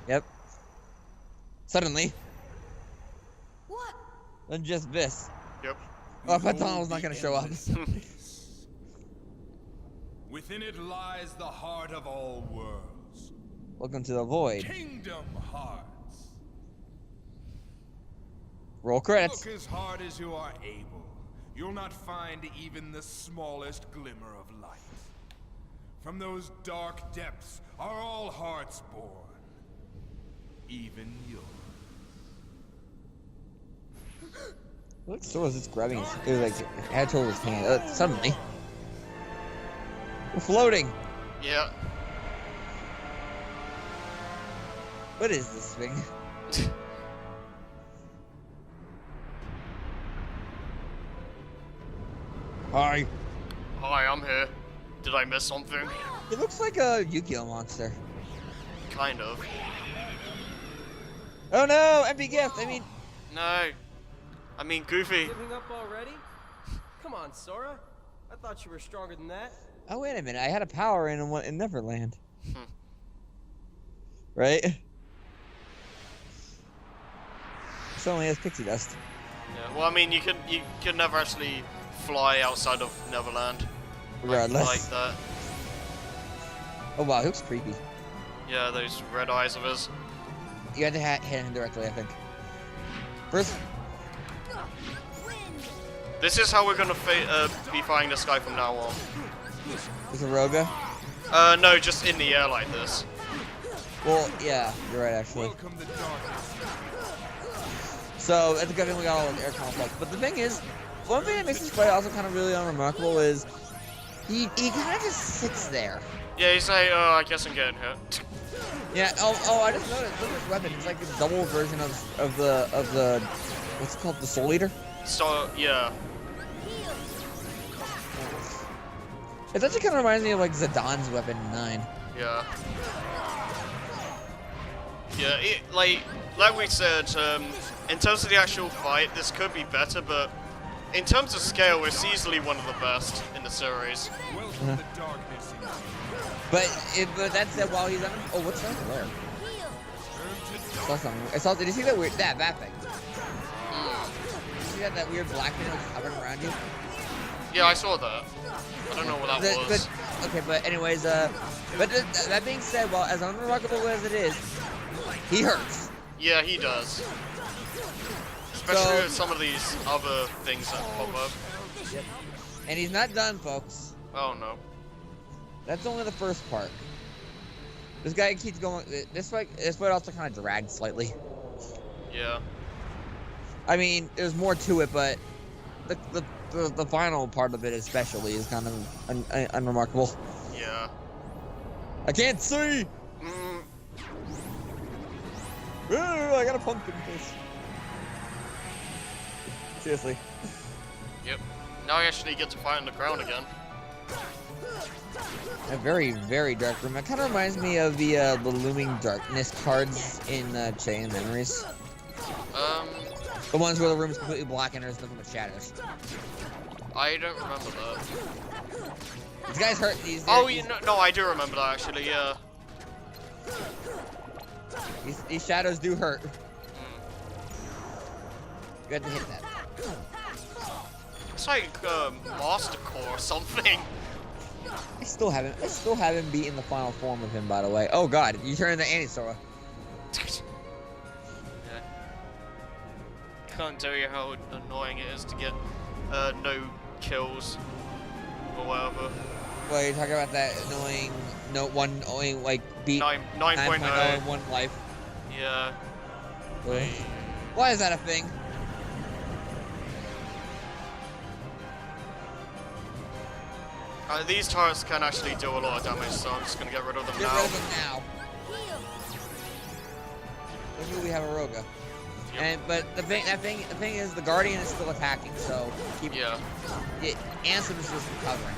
Yep. Suddenly. What? Then just this. Yep. Oh, I thought Donald was not gonna show up. Within it lies the heart of all worlds. Welcome to the void. Kingdom Hearts. Roll credits. Look as hard as you are able. You'll not find even the smallest glimmer of light. From those dark depths are all hearts born. Even yours. What store was this grabbing? It was like had to hold his hand. Suddenly, we're floating. Yeah. What is this thing? Hi. Hi, I'm here. Did I miss something? It looks like a Yu-Gi-Oh monster. Kind of. Oh no! Empty gift. I mean, No. I mean, Goofy. Giving up already? Come on, Sora. I thought you were stronger than that. oh wait a minute. I had a power in Neverland. Hmm. Right? This only has pixie dust. Yeah. Well, I mean, you can never actually fly outside of Neverland. Regardless. Like that. Oh wow, he looks creepy. Yeah, those red eyes of his. You had to hit him directly, I think. First, This is how we're gonna be fighting this guy from now on. is a Roga. No, just in the air like this. Well, yeah, you're right actually. Welcome the darkness. So at the good thing we got all the air conflict. But the thing is, one thing that makes this fight also kind of really unremarkable is he kind of just sits there. Yeah, he's like, oh, I guess I'm getting hit. Yeah. Oh, I just noticed. Look at his weapon. It's like a double version of the what's it called, the Soul Eater. So yeah. It actually kind of reminds me of like Zidane weapon in 9. Yeah. Yeah, like we said, in terms of the actual fight, this could be better, but in terms of scale, it's easily one of the best in the series. Welcome the darkness. But that said, while he's on, oh, what's that there? I saw something. Did you see that weird that thing? Did you see that weird black thing that was hovering around you? Yeah, I saw that. I don't know what that was. Okay, but anyways, but that being said, well, as unremarkable as it is, he hurts. Yeah, he does. Especially with some of these other things that pop up. Yep. And he's not done, folks. Oh no. That's only the first part. This guy keeps going. This fight also kind of dragged slightly. Yeah. I mean, there's more to it, but the final part of it especially is kind of unremarkable. Yeah. I can't see. Mm. Ooh, I got a pumpkin face. Seriously. Yep. Now I actually get to fight on the ground again. A very, very dark room. It kind of reminds me of the Looming Darkness cards in Chain Memories. The ones where the room's completely black and there's nothing but shadows. I don't remember that. This guy's hurt. Oh, no, I do remember that actually. Yeah. These shadows do hurt. Mm. You have to hit that. It's like Master Core or something. I still haven't beaten the final form of him, by the way. Oh god, you turn into Annie-Sora. Yeah. Can't tell you how annoying it is to get no kills or whatever. Well, you're talking about that annoying like beat 9.0 in one life. Yeah. Why is that a thing? These turrets can actually do a lot of damage, so I'm just gonna get rid of them Get now. rid of them now. Luckily we have a Roga. Yep. But the thing is the Guardian is still attacking, so keep Ansem is just recovering.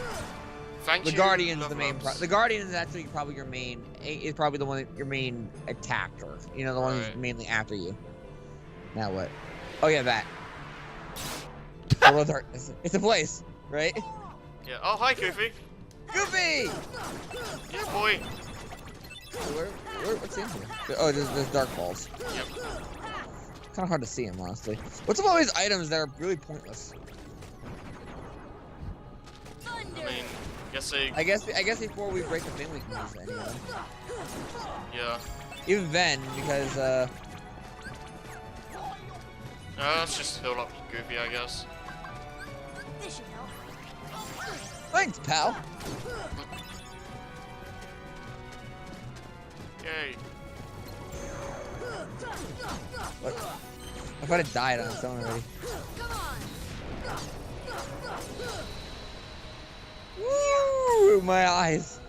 Thank The you, Guardian's the main. Level-ups. The Guardian is actually probably your main. Is probably the one your main attacker. You know, the one who's mainly after you. Now what? Oh yeah, that. It's a place, right? Yeah. Oh, hi, Goofy. Goofy! Yeah, boy. What's in here? Oh, there's dark balls. Yep. Kind of hard to see him, honestly. What's up with all these items that are really pointless? I mean, I guess before we break the thing, we can use it anyway. Yeah. Even then, because Let's just heal up Goofy, I guess. This should help. thanks, pal. Yay. What? I thought it died on its own already. Come on. Woo! My eyes.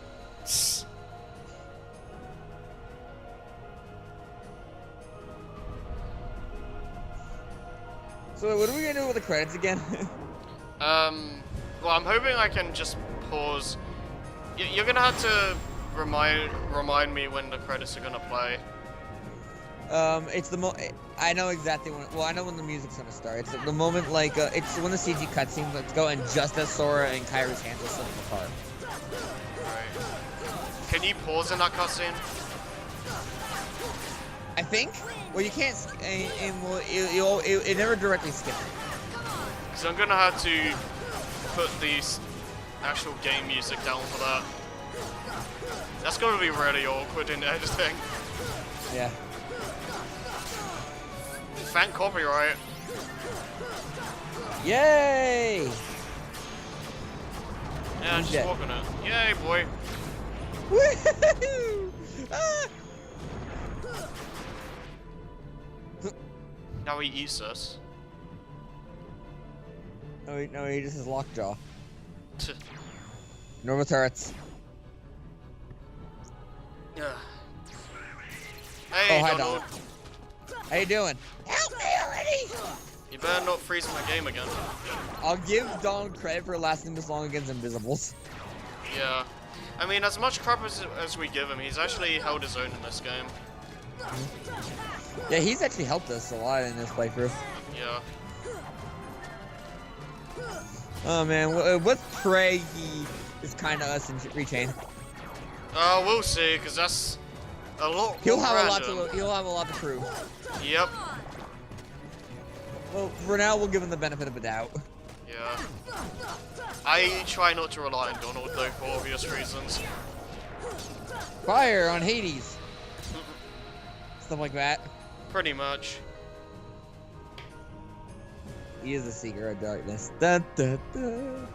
So what are we gonna do with the credits again? Well, I'm hoping I can just pause. You're gonna have to remind me when the credits are gonna play. It's the I know exactly when. Well, I know when the music's gonna start. It's the moment, like, it's when the CG cutscene lets go, and just as Sora and Kyrie's hands are slipping apart. Right. Can you pause in that cutscene? I think. Well, you can't. It never directly skips. Because I'm gonna have to put the actual game music down for that. That's gonna be really awkward in editing. Yeah. Fan copyright. Yay! Yeah, He's just dead. walking it. Yay, boy. Woohoo! Ah! Now he eats us. No, he just has lockjaw. Normal turrets. Yeah. Oh, Hey, hi, Donald. Donald. How you doing? Help me already! You better not freeze my game again. I'll give Donald credit for lasting this long against Invisibles. Yeah. I mean, as much crap as we give him, he's actually held his own in this game. Yeah, he's actually helped us a lot in this playthrough. Yeah. Oh man, let's pray he is kind to us and rechain. We'll see, because that's a lot. He'll have random. a lot to prove. Yep. Well, for now, we'll give him the benefit of the doubt. Yeah. I try not to rely on Donald though, for obvious reasons. Fire on Hades. Stuff like that. Pretty much. He is the seeker of darkness. Dun, dun, dun.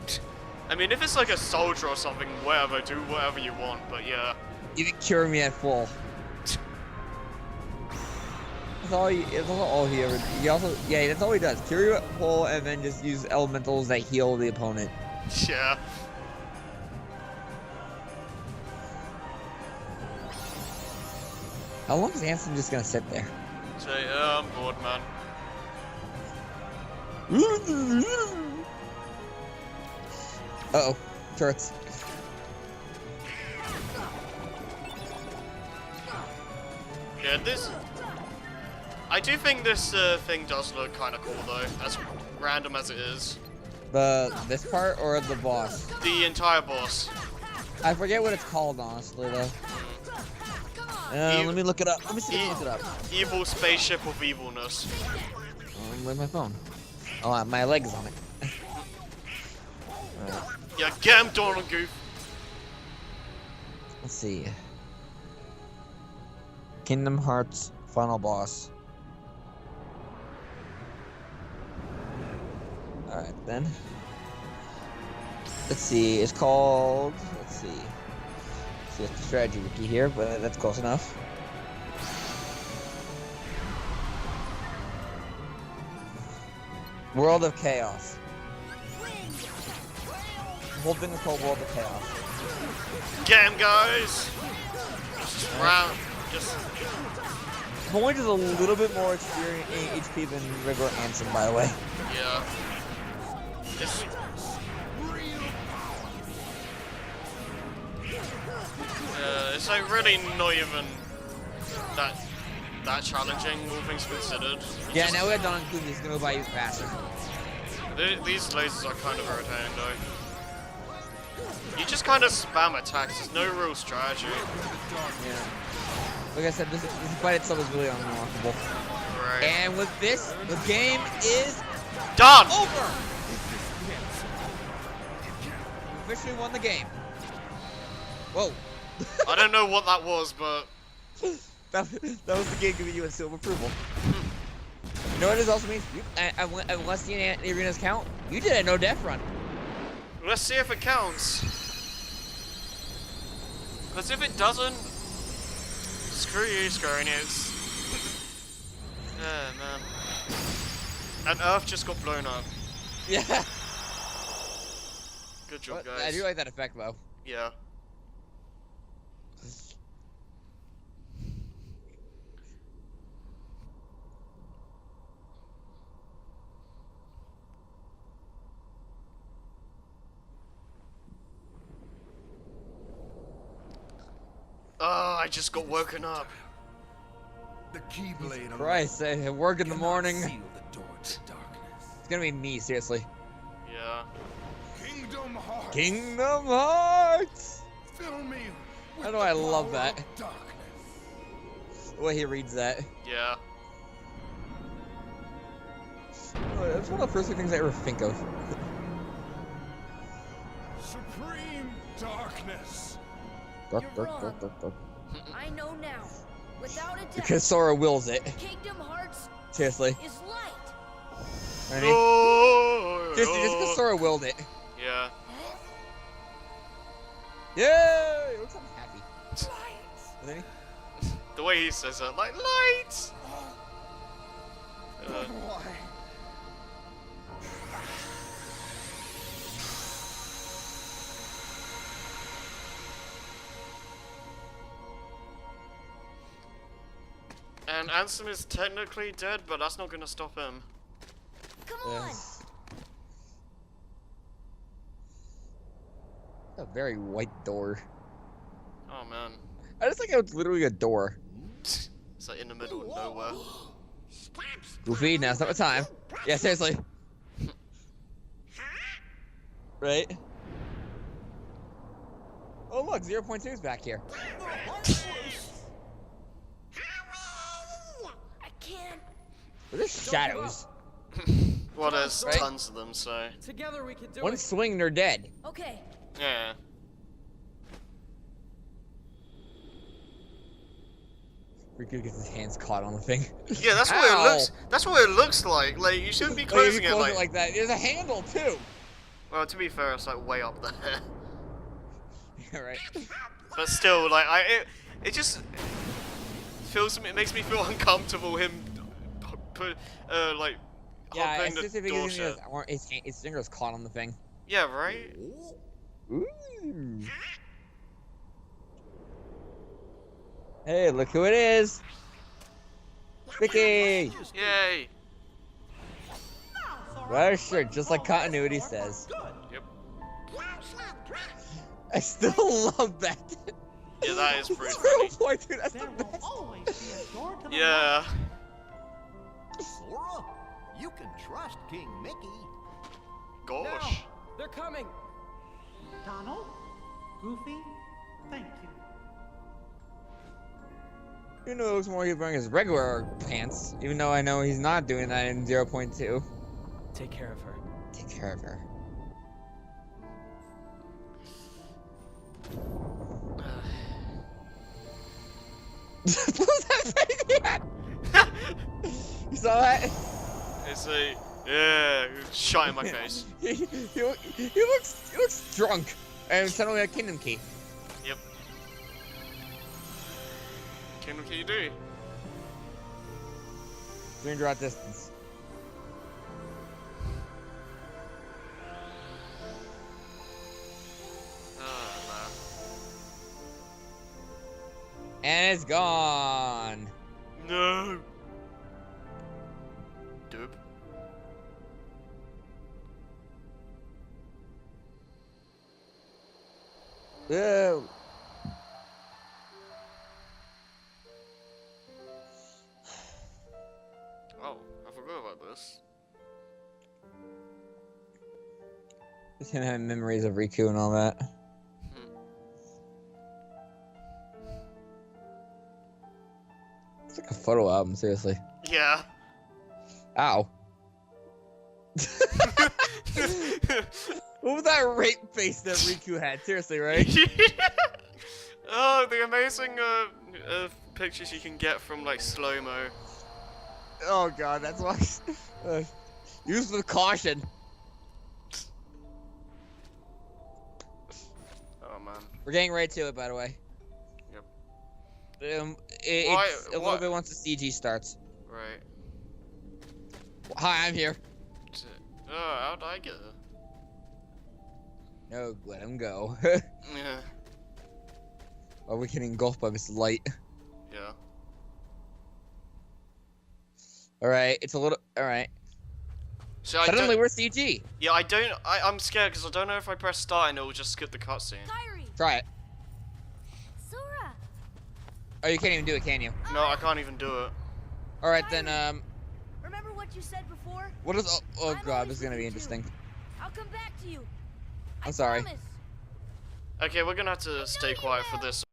I mean, if it's like a soldier or something, whatever, do whatever you want, but yeah. You didn't cure me at full. That's all he ever. He also, yeah, that's all he does. Cure you at full, and then just use elementals that heal the opponent. Yeah. How long is Ansem just gonna sit there? Say, I'm bored, man. Uh-oh. Turrets. Yeah, this... I do think this thing does look kind of cool, though, as random as it is. This part or the boss? The entire boss. I forget what it's called, honestly, though. Let me look it up. Let me see if I can look it up. Evil spaceship of evilness. Where's my phone? Oh, my leg is on it. Alright, Yeah, get him, Donald Goof. let's see. Kingdom Hearts final boss. Alright, then. Let's see. It's called. Let's see. See, it's the strategy wiki here, but that's close enough. World of Chaos. The whole thing is called World of Chaos. Get him, guys. Just round. Just. Point is a little bit more experience HP than regular Ansem, by the way. Yeah. It's like really not even that challenging, all things considered. Yeah, now we have Don Clue, he's gonna go by you faster. These lasers are kind of irritating, though. You just kind of spam attacks. There's no real strategy. Yeah. Like I said, this fight itself is really unremarkable. Right. And with this, the game is done. over. We officially won the game. Whoa. I don't know what that was, but that was the game giving you a seal of approval. You know what this also means? Unless the arenas count, you did a no-death run. let's see if it counts. Because if it doesn't, screw you, Square Enix. Yeah, man. And Earth just got blown up. Yeah. Good job, Well, guys. I do like that effect, though. Yeah. Oh, I just got woken up. The Keyblade Christ, work in the morning. seal the door to darkness. It's gonna be me, seriously. Yeah. Kingdom Hearts. Kingdom Hearts! Fill me with I know the I love power that. of darkness. The way he reads that. Yeah. That's one of the first things I ever think of. Supreme darkness. Dark, You're dark, dark, wrong. dark, dark. I know now. Without a doubt, Because Sora wills it. Kingdom Hearts Seriously. is light. I mean, Oh, seriously, just because Sora willed it. Yeah. Yay! Looks like I'm happy. Isn't he? The way he says it, like lights. And Ansem is technically dead, but that's not gonna stop him. Come on. Yes. A very white door. Oh man. I just think it's literally a door. It's like in the middle of nowhere. Goofy, now's not the time. Yeah, seriously. Right? Oh look, 0.2 is back here. I can't. They're just shadows. Well, there's Right? tons of them, so Together we can do One it. swing, they're dead. Okay. yeah. Riku gets his hands caught on the thing. Yeah, that's what Ow. it looks. That's what it looks like. Like you shouldn't be Oh, yeah, you closing it close like. that. There's a handle too. Well, to be fair, it's like way up there. Yeah, right. But still, like it just feels. It makes me feel uncomfortable. Him put like Yeah, hopping it's just the if he door gets shut. his finger's caught on the thing. Yeah, right. Ooh. Hey, look who it is. Vicky! Yay. Well, sure, just like continuity says. Yep. I still love that. Yeah, that is pretty funny. 0.2, that's the There will best. always be a door to the Yeah. Sora, you can trust King Mickey. Gosh. Now, they're coming. Donald, Goofy, thank you. Even though it looks more like he's wearing his regular pants, even though I know he's not doing that in 0.2. Take care of her. Take care of her. What was that face he had? You saw that? It's a yeah, shot in my face. he looks drunk and suddenly a kingdom key. Yep. Can you do? Stranger at distance. Oh And it's gone. man. No. Dub. Ew. Oh, I forgot about this. Just gonna have memories of Riku and all that. photo album, seriously. Yeah. Ow. What was that rape face that Riku had? Seriously, right? Oh, the amazing pictures you can get from like slow-mo. Oh god, that's why. Use with caution. Oh man. We're getting right to it, by the way. Yep. It's a little bit once the CG starts. Right. Hi, I'm here. Oh, how'd I get there? No, let him go. Yeah. Or we can engulfed by this light. Yeah. Alright, it's a little. Alright. So Suddenly we're CG. Yeah, I'm scared because I don't know if I press start and it will just skip the cutscene. Kyrie, Try it. Sora. Oh, you can't even do it, can you? No, I can't even do it. Alright, then, Remember what you said before? what is. Oh I'm god, always this is gonna be with you, too. interesting. I'll come back to you. I'm sorry. Promise. Okay, we're gonna have to stay quiet for this.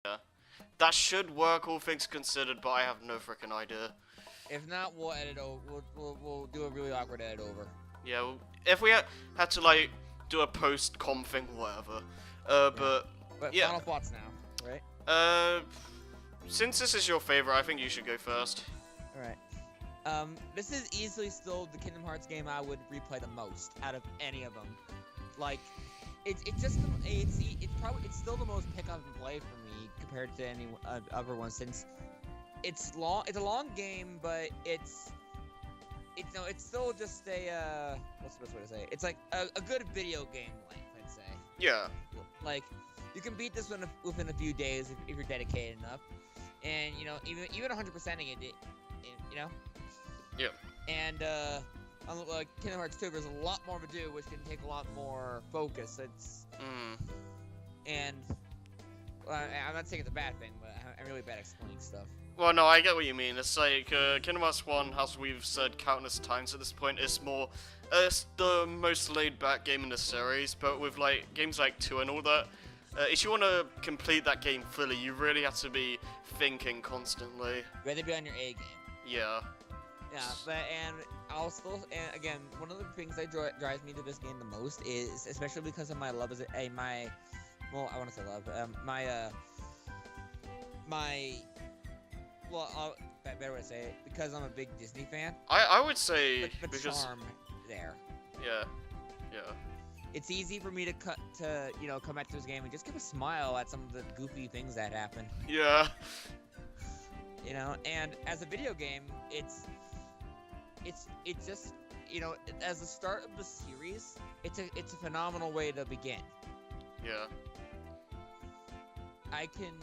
Yeah. That should work, all things considered, but I have no freaking idea. If not, we'll edit over. We'll do a really awkward edit over. Yeah, well, if we had to like do a post-com thing, whatever. But yeah. Final thoughts now, right? Since this is your favorite, I think you should go first. All right. This is easily still the Kingdom Hearts game I would replay the most out of any of them. Like, it's still the most pick up and play for me compared to any other one, since it's long. It's a long game, but it's still just a what's the best way to say it? It's like a good video game length, I'd say. Yeah. Like, you can beat this one within a few days if you're dedicated enough, and even 100%ing it, you know. Yeah. And unlike Kingdom Hearts 2, there's a lot more to do, which can take a lot more focus. And I'm not saying it's a bad thing, but I'm really bad at explaining stuff. Well, no, I get what you mean. It's like, Kingdom Hearts 1, as we've said countless times at this point, is more, it's the most laid-back game in the series, but with, like, games like 2 and all that, if you want to complete that game fully, you really have to be thinking constantly. You have to be on your A game. Yeah. Yeah, but, and I'll still, and again, one of the things that drives me to this game the most is, especially because of my love as well, I want to say love, better way to say it, because I'm a big Disney fan. I would say the because charm there. yeah. It's easy for me to come back to this game and just give a smile at some of the goofy things that happen. Yeah. You know, and as a video game, it's just, you know, as the start of the series, it's a phenomenal way to begin. Yeah. I can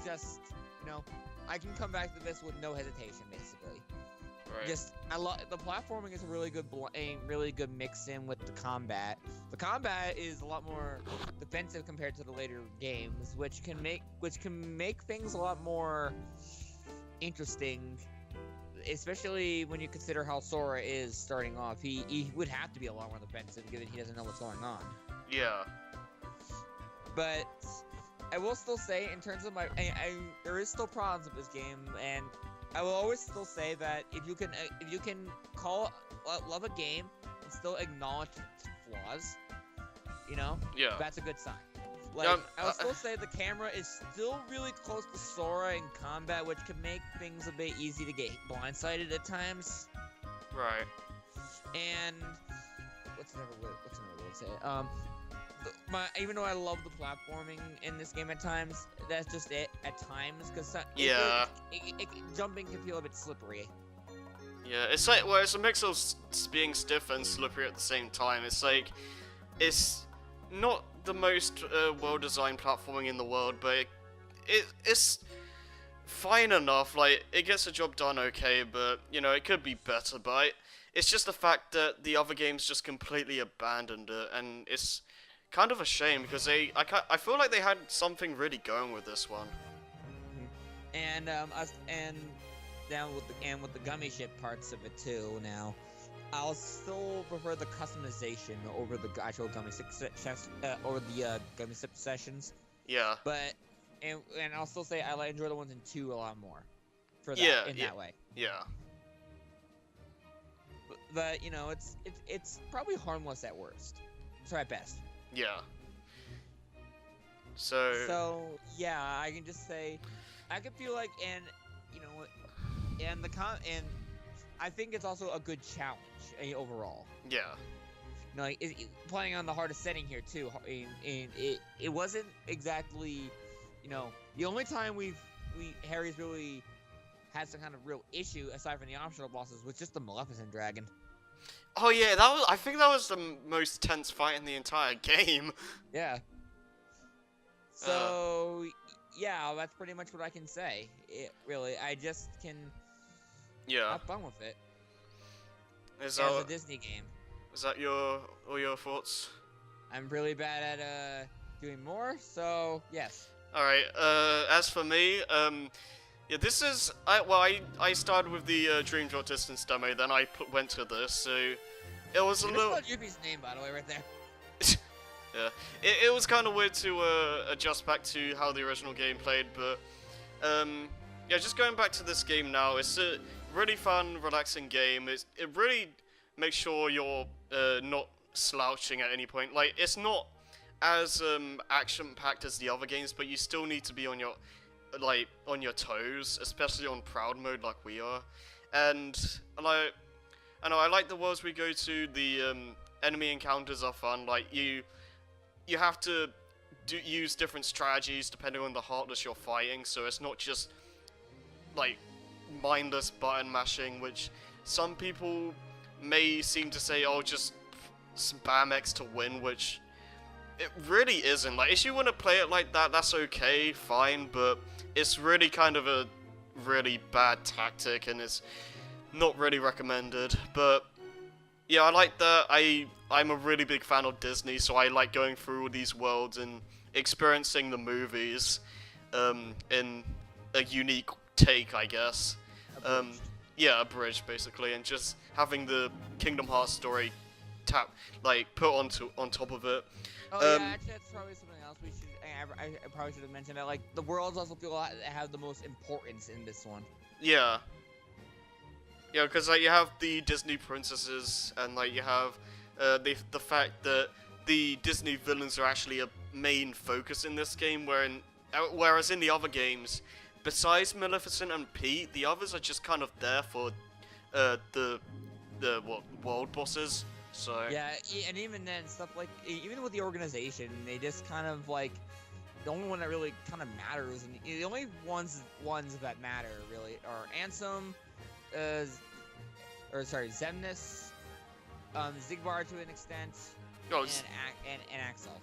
just, you know, I can come back to this with no hesitation, basically. Right. Just, the platforming is a really good mix in with the combat. The combat is a lot more defensive compared to the later games, which can make things a lot more interesting, especially when you consider how Sora is starting off. He would have to be a lot more defensive given he doesn't know what's going on. Yeah. But I will still say, in terms of there is still problems with this game, and I will always still say that if you can love a game and still acknowledge its flaws, you know, Yeah. that's a good sign. Like, I'll still say the camera is still really close to Sora in combat, which can make things a bit easy to get blindsided at times. Right. And what's another way to say it? Even though I love the platforming in this game at times, that's just it at times, because jumping can feel a bit slippery. Yeah, it's like, well, it's a mix of being stiff and slippery at the same time. It's like, it's not the most well-designed platforming in the world, but it's fine enough. Like, it gets the job done okay, but, you know, it could be better. But it's just the fact that the other games just completely abandoned it, and it's kind of a shame, because I feel like they had something really going with this one. And with the gummy ship parts of it too. Now, I'll still prefer the customization over the actual gummy ship sessions. Yeah. But and I'll still say I enjoy the ones in 2 a lot more. For that that way. Yeah. But you know, it's probably harmless at worst. Or at best. Yeah. So yeah, I can just say, I could feel like, and you know what, and I think it's also a good challenge overall. Yeah. You know, like, playing on the hardest setting here too, and it wasn't exactly, you know, the only time Harry's really had some kind of real issue aside from the optional bosses was just the Maleficent dragon. Oh yeah, I think that was the most tense fight in the entire game. Yeah. So, yeah, that's pretty much what I can say. I just can have fun with it. As a Disney game. Is that all your thoughts? I'm really bad at doing more, so yes. Alright, as for me, yeah, this is, I started with the Dream Drop Distance demo, then I went to this, so it was a little... That's Yuffie's name, by the way, right there. Yeah, it was kind of weird to adjust back to how the original game played, but yeah, just going back to this game now, it's a really fun, relaxing game. It really makes sure you're not slouching at any point. Like, it's not as action-packed as the other games, but you still need to be on your toes, especially on Proud mode like we are. And I like the worlds we go to. The enemy encounters are fun. Like, you have to use different strategies depending on the hardness you're fighting, so it's not just like mindless button mashing, which some people may seem to say, oh, just spam X to win, which it really isn't. Like, if you want to play it like that, that's okay, fine, but it's really kind of a really bad tactic, and it's not really recommended. But yeah, I like that. I'm a really big fan of Disney, so I like going through all these worlds and experiencing the movies in a unique take, I guess. Abridged. Yeah, abridged basically, and just having the Kingdom Hearts story put on top of it. Oh yeah, actually that's probably something else we should. I probably should have mentioned that. Like the worlds also feel have the most importance in this one. Yeah. Yeah, because like you have the Disney princesses, and like you have the fact that the Disney villains are actually a main focus in this game, whereas in the other games, besides Maleficent and Pete, the others are just kind of there for the world bosses. So Yeah, and even then, stuff like even with the organization, they just kind of like the only one that really kind of matters, and the only ones that matter really are Ansem, Xemnas, Zigbar to an extent, and Axel.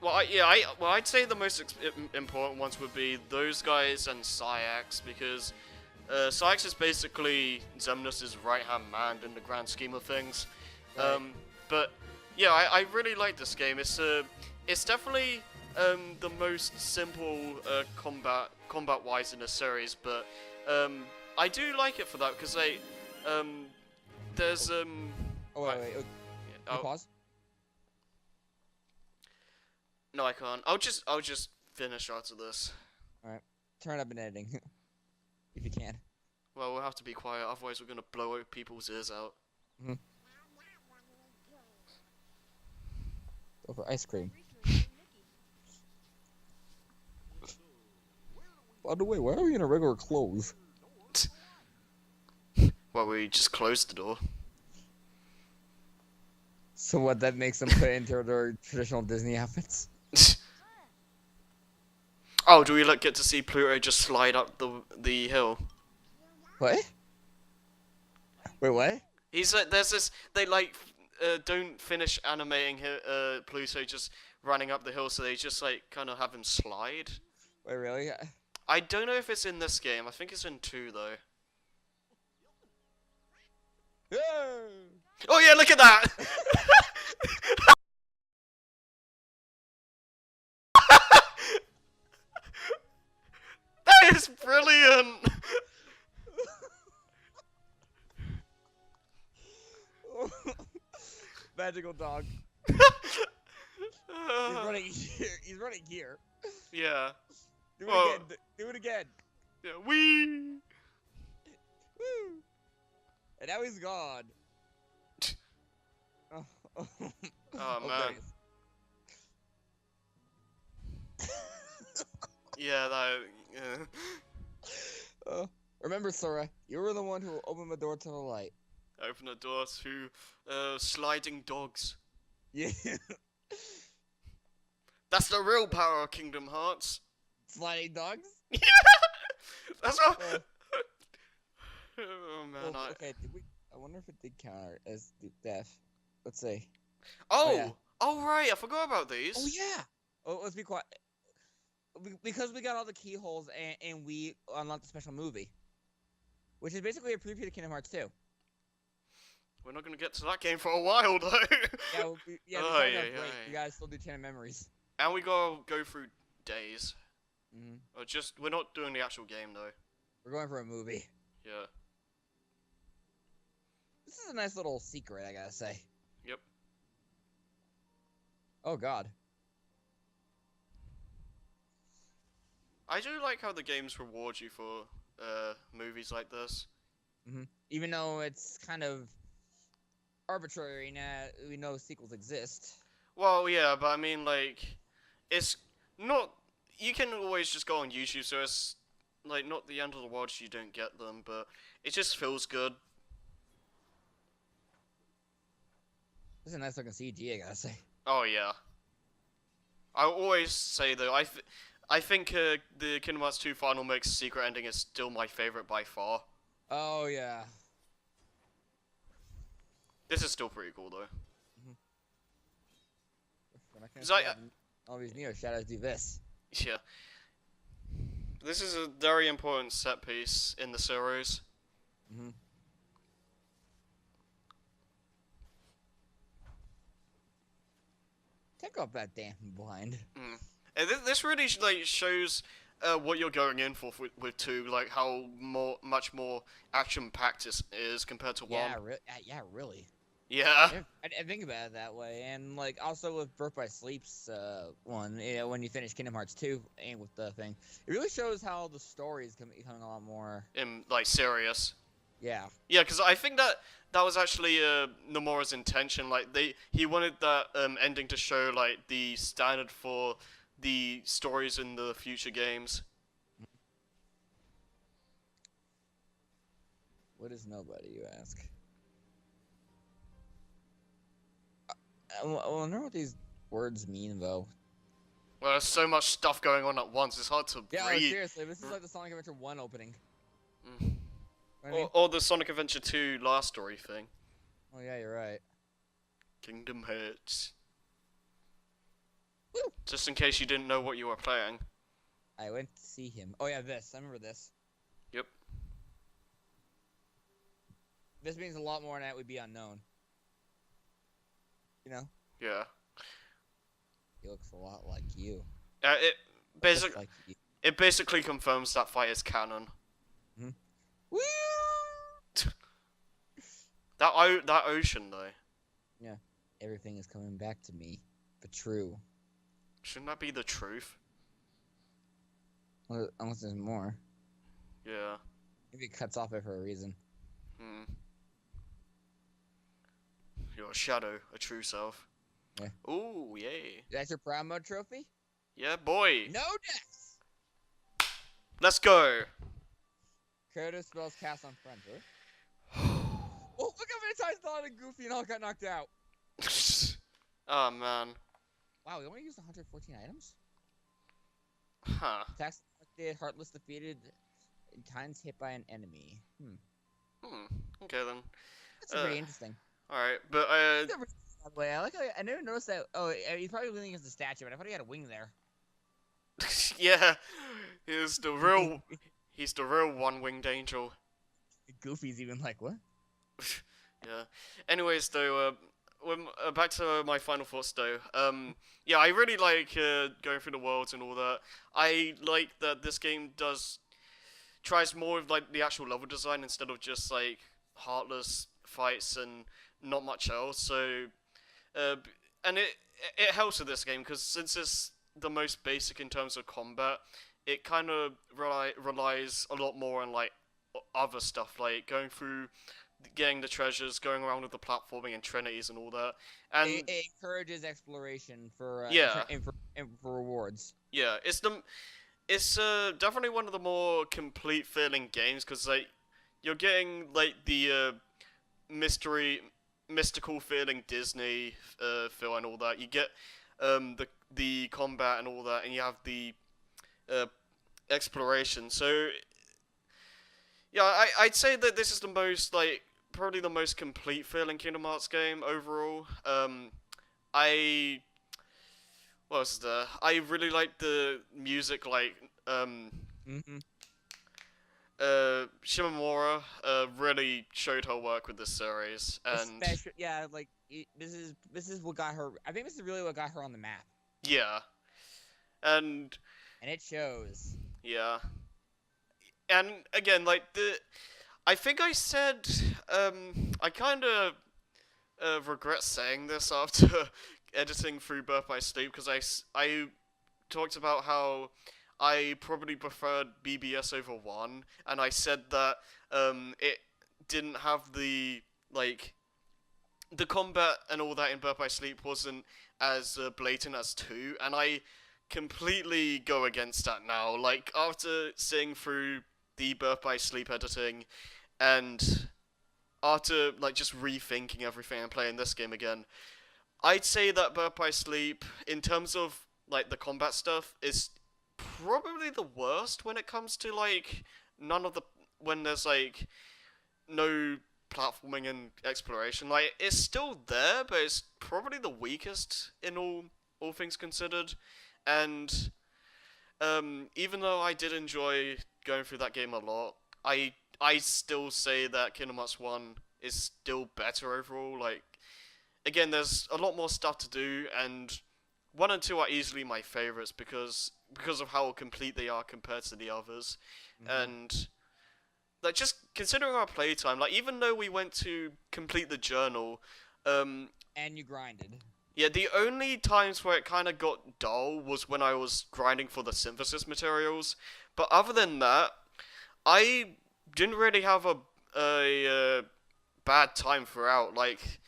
Well, I'd say the most important ones would be those guys and Syax, because Syax is basically Xemnas' right-hand man in the grand scheme of things. Right. But yeah, I really like this game. It's definitely the most simple combat-wise in the series, but I do like it for that because there's Oh wait. Can you pause? No, I can't. I'll just finish after this. All right, turn up in editing if you can. Well, we'll have to be quiet, otherwise we're gonna blow people's ears out. Mm-hmm. Go for ice cream. By the way, why are we in our regular clothes? Well, we just closed the door. So what? That makes them put into their traditional Disney outfits. Oh, do we get to see Pluto just slide up the hill? What? Wait, what? He's like, there's this. They don't finish animating Pluto just running up the hill, so they just like kind of have him slide. Wait, really? I don't know if it's in this game. I think it's in 2 though. Oh yeah, look at that! That is brilliant! Magical dog. He's running here. He's running here. Yeah. Do it again. Do it again. Yeah. Wee. Woo. And now he's gone. Oh, Oh man. Yeah, that. Yeah. Remember, Sora, you were the one who opened the door to the light. Open the door to sliding dogs. Yeah. That's the real power of Kingdom Hearts. Sliding dogs? Yeah. That's all. Oh man. Okay. I wonder if it did count as death. Let's see. Oh. Yeah. Oh right. I forgot about these. Oh yeah. Oh, let's be quiet. Because we got all the keyholes and we unlocked the special movie, which is basically a preview to Kingdom Hearts 2. We're not gonna get to that game for a while though. Yeah, Oh, yeah. You guys still do Channel Memories. And we gotta go through days. Mm-hmm. We're not doing the actual game though. We're going for a movie. Yeah. This is a nice little secret, I gotta say. Yep. Oh God. I do like how the games reward you for movies like this. Mm-hmm. Even though it's kind of arbitrary now, we know sequels exist. Well, yeah, but I mean, like, it's not. You can always just go on YouTube, so it's like not the end of the world if you don't get them, but it just feels good. This is a nice looking CG, I gotta say. Oh yeah. I always say though, I think the Kingdom Hearts 2 Final Mix secret ending is still my favorite by far. Oh yeah. This is still pretty cool though. When I can't Is that- have all these Neo Shadows do this. Yeah. This is a very important set piece in the series. Mm-hmm. Take off that damn blind. And this really like shows what you're going in for with 2, like how much more action-packed is compared to 1. Yeah, really. Yeah. I think about it that way, and like also with Birth by Sleep's one, you know, when you finish Kingdom Hearts 2 and with the thing, it really shows how the story is becoming a lot more Like serious. Yeah. Yeah, because I think that was actually Nomura's intention. Like he wanted that ending to show like the standard for the stories in the future games. What is nobody, you ask? I wonder what these words mean, though. Well, there's so much stuff going on at once. It's hard to Yeah, read. seriously, this is like the Sonic Adventure 1 opening. Mm. You know what I mean? Or the Sonic Adventure 2 last story thing. Oh yeah, you're right. Kingdom Hearts. Woo! Just in case you didn't know what you were playing. I went to see him. Oh yeah, this. I remember this. Yep. This means a lot more than that would be unknown. You know? Yeah. He looks a lot like you. It Like you. it basically confirms that fight is canon. Mm-hmm. Woo! That ocean though. Yeah. Everything is coming back to me. But true. Shouldn't that be the truth? Unless there's more. Yeah. Maybe it cuts off it for a reason. Hmm. Your shadow, a true self. Yeah. Ooh, yay. That's your Proud Mode trophy? Yeah, boy. No deaths! Let's go. Kratos spells cast on friends, really? Oh, look how many times Donald and Goofy and all got knocked out. Oh, man. Wow, we only used 114 items? Huh. Attacks deflected, Heartless defeated, times hit by an enemy. Okay, then. That's pretty interesting. Alright, but, By the way, I like how I never noticed that. Oh, he's probably leaning against the statue, but I thought he had a wing there. yeah. He's the real one-winged angel. Goofy's even like, what? Yeah. Anyways, though, back to my final thoughts, though. Yeah, I really like going through the worlds and all that. I like that this game tries more of like the actual level design instead of just like heartless fights and not much else. So, and it helps with this game because since it's the most basic in terms of combat, it kind of relies a lot more on like other stuff, like going through, getting the treasures, going around with the platforming and trinities and all that. And it encourages exploration for yeah, for rewards. Yeah, it's definitely one of the more complete feeling games because like you're getting like the mystical feeling Disney feel and all that. You get the combat and all that, and you have the exploration. So yeah, I'd say that this is the most like probably the most complete feeling Kingdom Hearts game overall. What else is there? I really like the music, like Shimomura really showed her work with this series, and yeah, like this is what got her. I think this is really what got her on the map. Yeah, and it shows. Yeah, and again, like I think I said, I kind of regret saying this after editing through Birth by Sleep because I talked about how I probably preferred BBS over 1, and I said that it didn't have the combat and all that in Birth by Sleep wasn't as blatant as 2, and I completely go against that now. Like, after seeing through the Birth by Sleep editing, and after, like, just rethinking everything and playing this game again, I'd say that Birth by Sleep, in terms of, like, the combat stuff, is probably the worst when it comes to, like, when there's, like, no platforming and exploration. Like, it's still there, but it's probably the weakest in all things considered. And even though I did enjoy going through that game a lot, I still say that Kingdom Hearts 1 is still better overall. Like, again, there's a lot more stuff to do, and 1 and 2 are easily my favorites because of how complete they are compared to the others, and like just considering our playtime, like even though we went to complete the journal, And you grinded. yeah, the only times where it kind of got dull was when I was grinding for the synthesis materials. But other than that, I didn't really have a bad time throughout. Like,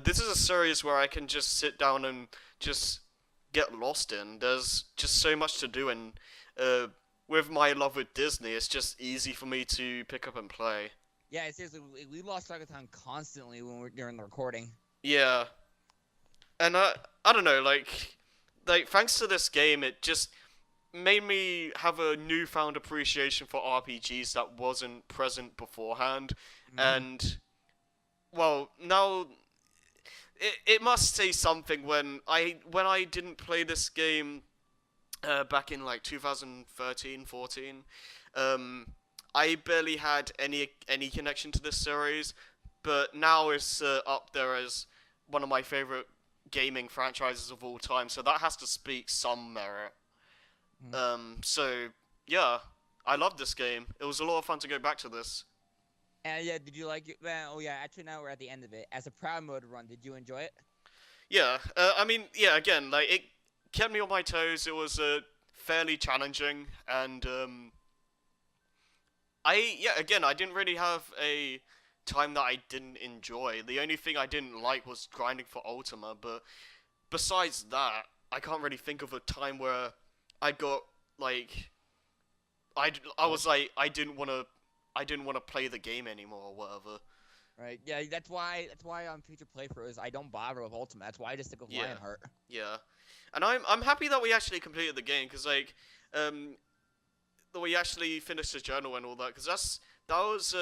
this is a series where I can just sit down and just get lost in. There's just so much to do, and with my love with Disney, it's just easy for me to pick up and play. Yeah, seriously, we lost track of time constantly when we're during the recording. Yeah. And I don't know, like thanks to this game, it just made me have a newfound appreciation for RPGs that wasn't present beforehand. And well, now it must say something when I didn't play this game back in like 2013, 14. I barely had any connection to this series, but now it's up there as one of my favorite gaming franchises of all time, so that has to speak some merit. So yeah, I love this game. It was a lot of fun to go back to this. And yeah, did you like it? Well, oh yeah, actually now we're at the end of it. As a proud mode run, did you enjoy it? Yeah, I mean, yeah, again, like it kept me on my toes. It was fairly challenging, and I didn't really have a time that I didn't enjoy. The only thing I didn't like was grinding for Ultima, but besides that, I can't really think of a time where I got like I was like I didn't want to play the game anymore or whatever. Right. Yeah, that's why on future playthroughs I don't bother with Ultimate. That's why I just stick with Lionheart. Yeah. And I'm happy that we actually completed the game, cuz like that we actually finished the journal and all that, cuz that was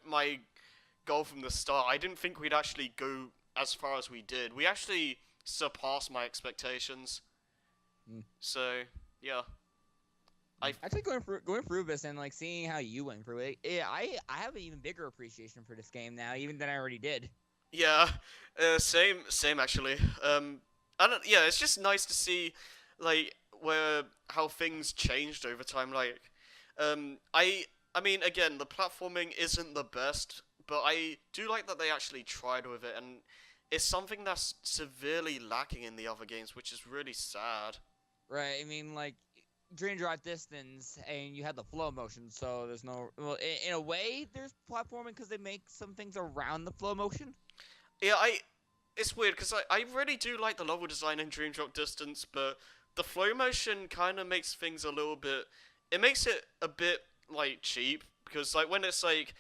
my goal from the start. I didn't think we'd actually go as far as we did. We actually surpassed my expectations. So, yeah. Actually going through this and like seeing how you went through it, I have an even bigger appreciation for this game now, even than I already did. Yeah, same actually. It's just nice to see like how things changed over time. Like, I mean, again, the platforming isn't the best, but I do like that they actually tried with it, and it's something that's severely lacking in the other games, which is really sad. Right. I mean, like Dream Drop Distance, and you had the flow motion, so there's no. Well, in a way, there's platforming because they make some things around the flow motion. Yeah, it's weird because I really do like the level design in Dream Drop Distance, but the flow motion kind of makes things a little bit. It makes it a bit like cheap because like when it's like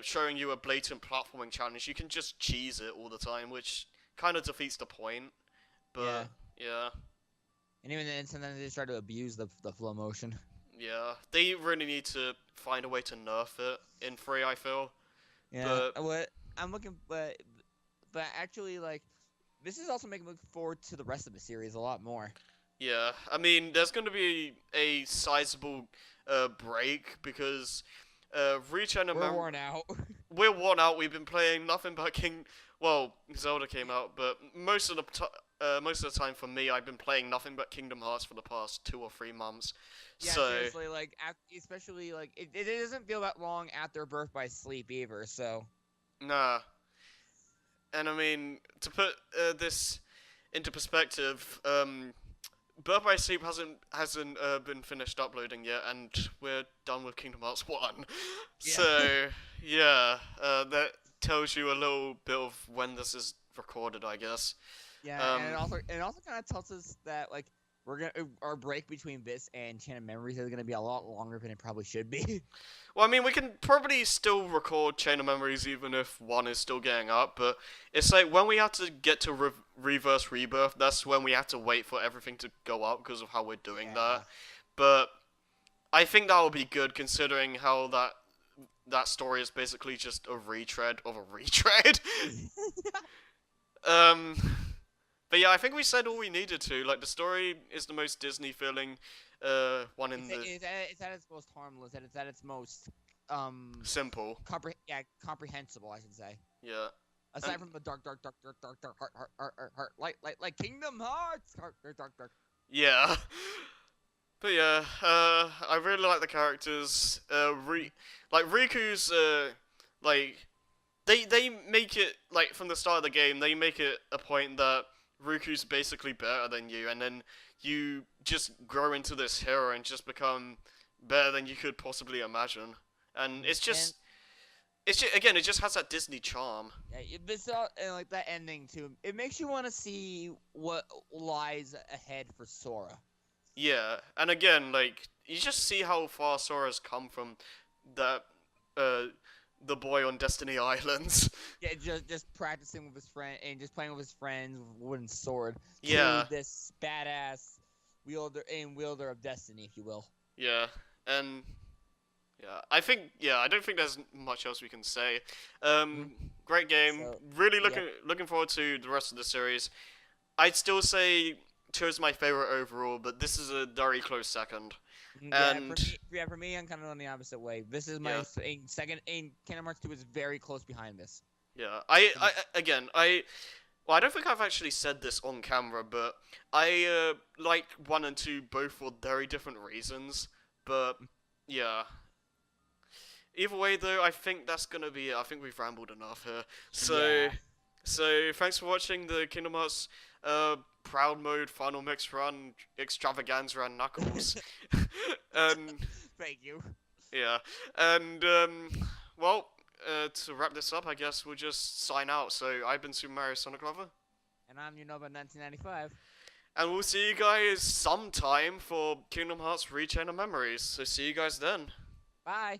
showing you a blatant platforming challenge, you can just cheese it all the time, which kind of defeats the point. But yeah. And even then, sometimes they just try to abuse the flow motion. Yeah, they really need to find a way to nerf it in 3, I feel. Yeah, what I'm looking, but actually, like, this is also making me look forward to the rest of the series a lot more. Yeah, I mean, there's going to be a sizable break because Reach and We're worn out. We're worn out. We've been playing nothing but Well, Zelda came out, but most of the time for me, I've been playing nothing but Kingdom Hearts for the past 2 or 3 months. Yeah, so seriously, like, especially like it doesn't feel that long after Birth by Sleep either. So. Nah. And I mean, to put this into perspective, Birth by Sleep hasn't been finished uploading yet, and we're done with Kingdom Hearts 1. Yeah. So yeah, that tells you a little bit of when this is recorded, I guess. Yeah, and it also kind of tells us that like our break between this and Chain of Memories is gonna be a lot longer than it probably should be. Well, I mean, we can probably still record Chain of Memories even if 1 is still getting up, but it's like when we have to get to Reverse Rebirth, that's when we have to wait for everything to go up because of how we're doing that. But I think that will be good considering how that story is basically just a retread of a retread. But yeah, I think we said all we needed to. Like, the story is the most Disney feeling one in the. It's at its most harmless, and it's at its most simple. comprehensible, I should say. Yeah. Aside from the dark heart, like Kingdom Hearts, dark. Yeah. But yeah, I really like the characters. Like Riku's, like they make it like from the start of the game. They make it a point that Riku's basically better than you, and then you just grow into this hero and just become better than you could possibly imagine. And it's just again, it just has that Disney charm. Yeah, this all and like that ending too. It makes you want to see what lies ahead for Sora. Yeah, and again, like you just see how far Sora's come from that the boy on Destiny Islands. Yeah, just practicing with his friend and just playing with his friends with a wooden sword. Yeah. To this badass wielder of destiny, if you will. Yeah, and yeah, I don't think there's much else we can say. Great game. So, Really looking forward to the rest of the series. I'd still say 2 is my favorite overall, but this is a very close second. And for me, I'm kind of on the opposite way. This is my second. Kingdom Hearts 2 is very close behind this. yeah, well, I don't think I've actually said this on camera, but I like 1 and 2 both for very different reasons. But yeah. Either way, though, I think that's gonna be it. I think we've rambled enough here. So thanks for watching the Kingdom Hearts Proud Mode Final Mix Run Extravaganza and Knuckles. Thank you. Yeah, and well, to wrap this up, I guess we'll just sign out. So I've been Super Mario Sonic Lover, And I'm Unova1995. and we'll see you guys sometime for Kingdom Hearts Rechain of Memories. So see you guys then. Bye.